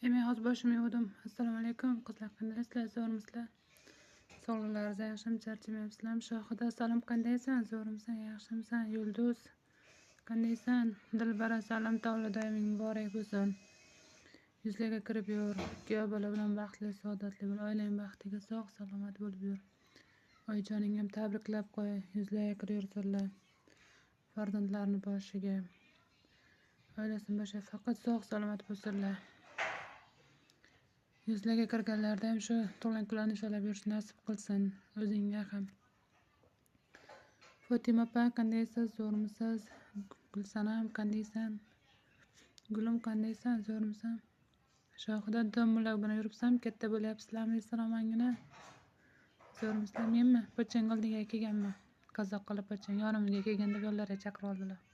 Demek hozir boshimni yuvdim. Assalomu alaykum qizlar, qandaysizlar? Zo'rmisizlar? Sog'liqlaringiz yaxshimi? Charchamayapsizlarmi? Shohida, salom, qandaysan? Zo'rmisan? Yaxshimisan? Yulduz, qandaysan? Dilbara, salom, tavla doiming muborak bo'lsin. Yuzlarga kirib yur. Kuyov bola bilan baxtli, saodatli bo'l. Oilang baxtiga sog' salomat bo'lib yur. Oyijoning ham tabriklab qo'y. Yuzlarga kirib yursinlar. Farzandlarini boshiga. Oilasini boshiga faqat sog' salomat bo'lsinlar. Yuzlarga kirganlarda ham shu tug'ilgan kunlarni nishonlab yurish nasib qilsin o'zingga ham. Fotima opa, qandaysiz? Zo'rmisiz? Gulsanam, qandaysan? Gulim, qandaysan? Zo'rmisan? Shohida, domlalar bilan yuribsam, katta bo'lyapsizlarmi? Salomangina. Zo'rmisizlar? Menmi? Pochchang oldinga kelganman. Qozoq qilib pochchang yonimga kelganda yo'llarga chaqirib oldilar.